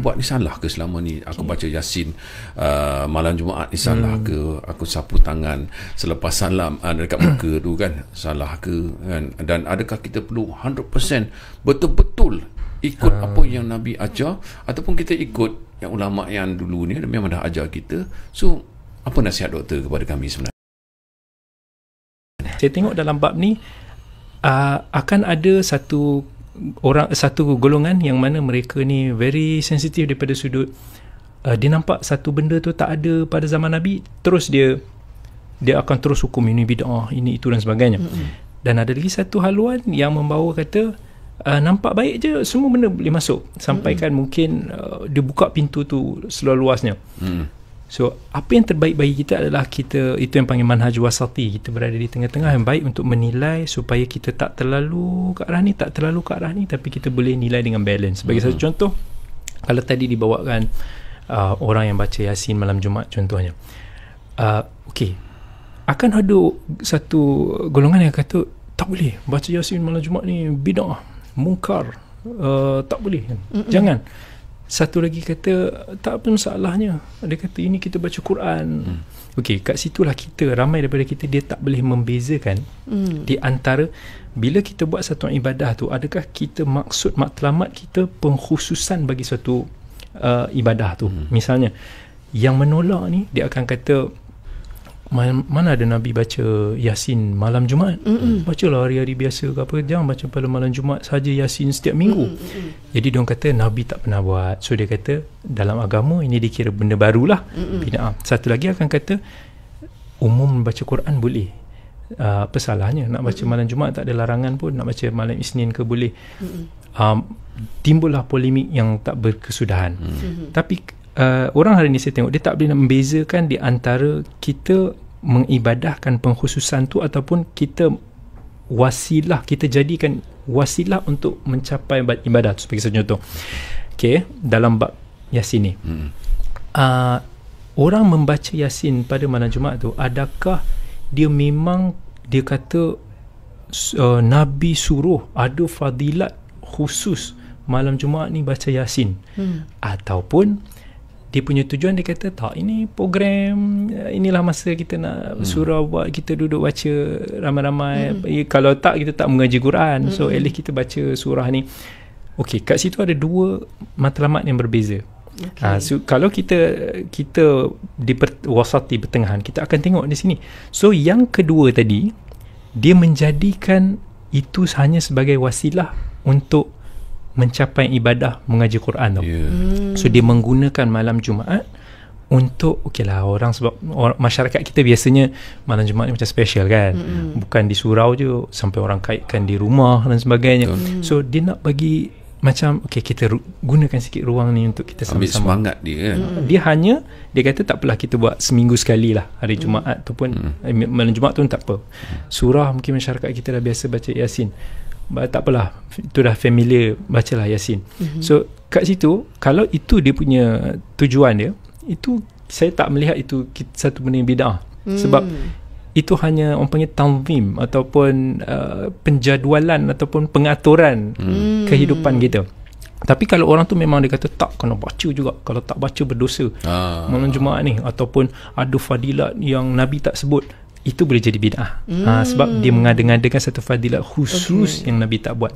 buat ni salah ke selama ni? Aku baca Yasin malam Jumaat ni salah ke? Aku sapu tangan selepas salam dekat muka tu kan, salah ke kan? Dan adakah kita perlu 100% betul-betul ikut apa yang Nabi ajar, ataupun kita ikut yang ulama yang dulu ni memang dah ajar kita? So apa nasihat doktor kepada kami sebenarnya? Saya tengok dalam bab ni akan ada satu golongan yang mana mereka ni very sensitif daripada sudut dia nampak satu benda tu tak ada pada zaman Nabi, terus dia akan terus hukum ini bid'ah, ini itu dan sebagainya. Dan ada lagi satu haluan yang membawa kata nampak baik je, semua benda boleh masuk, sampaikan mungkin dia buka pintu tu seluas-luasnya. So apa yang terbaik bagi kita adalah kita, itu yang panggil manhaj wasati, kita berada di tengah-tengah yang baik untuk menilai supaya kita tak terlalu ke arah ni, tak terlalu ke arah ni, tapi kita boleh nilai dengan balance. Sebagai satu contoh, kalau tadi dibawakan orang yang baca Yasin malam Jumaat contohnya, okey, akan ada satu golongan yang kata tak boleh baca Yasin malam Jumaat ni, bid'ah, mungkar, tak boleh, jangan. Satu lagi kata tak apa masalahnya, dia kata ini kita baca Quran. Okey, kat situlah kita, ramai daripada kita, dia tak boleh membezakan di antara bila kita buat satu ibadah tu, adakah kita maksud matlamat kita pengkhususan bagi suatu ibadah tu. Misalnya yang menolak ni, dia akan kata mana ada Nabi baca Yasin malam Jumaat, bacalah hari-hari biasa ke apa, jangan baca pada malam Jumaat saja Yasin setiap minggu. Jadi dia orang kata Nabi tak pernah buat, so dia kata dalam agama ini dikira benda barulah, bid'ah. Satu lagi akan kata umum baca Quran boleh, apa salahnya nak baca malam Jumaat, tak ada larangan pun, nak baca malam Isnin ke boleh. Timbullah polemik yang tak berkesudahan. Tapi orang hari ni saya tengok dia tak boleh nak membezakan di antara kita mengibadahkan pengkhususan tu ataupun kita wasilah, kita jadikan wasilah untuk mencapai ibadah tu. Sebagai contoh, okay, dalam bab Yasin ni, orang membaca Yasin pada malam Jumaat tu, adakah dia memang dia kata Nabi suruh ada fadilat khusus malam Jumaat ni baca Yasin, ataupun dia punya tujuan, dia kata tak, ini program, inilah masa kita nak surau buat, kita duduk baca ramai-ramai, kalau tak kita tak mengaji Quran, so at least kita baca surah ni. Okey, kat situ ada dua matlamat yang berbeza. So kalau kita di wasati, pertengahan, kita akan tengok di sini. So yang kedua tadi, dia menjadikan itu hanya sebagai wasilah untuk mencapai ibadah mengaji Quran tu. So dia menggunakan malam Jumaat untuk, okeylah, orang, sebab masyarakat kita biasanya malam Jumaat ni macam special kan, bukan di surau je, sampai orang kaitkan di rumah dan sebagainya. So dia nak bagi macam, okey, kita gunakan sikit ruang ni untuk kita sama-sama, ambil semangat dia kan. Dia kata tak apalah, kita buat seminggu sekali lah hari Jumaat tu pun, malam Jumaat tu tak apa. Surah mungkin masyarakat kita dah biasa baca Yasin, tak apalah, itu dah familiar, bacalah Yasin. So kat situ, kalau itu dia punya tujuan dia, itu saya tak melihat itu satu benda yang bid'ah. Sebab itu hanya orang panggil tanzim ataupun penjadualan ataupun pengaturan kehidupan kita. Tapi kalau orang tu memang dia kata tak, kena baca juga, kalau tak baca berdosa malam Jumaat ni, ataupun ada fadilat yang Nabi tak sebut, itu boleh jadi bid'ah. Sebab dia mengada-ngadakan satu fadilat khusus yang Nabi tak buat.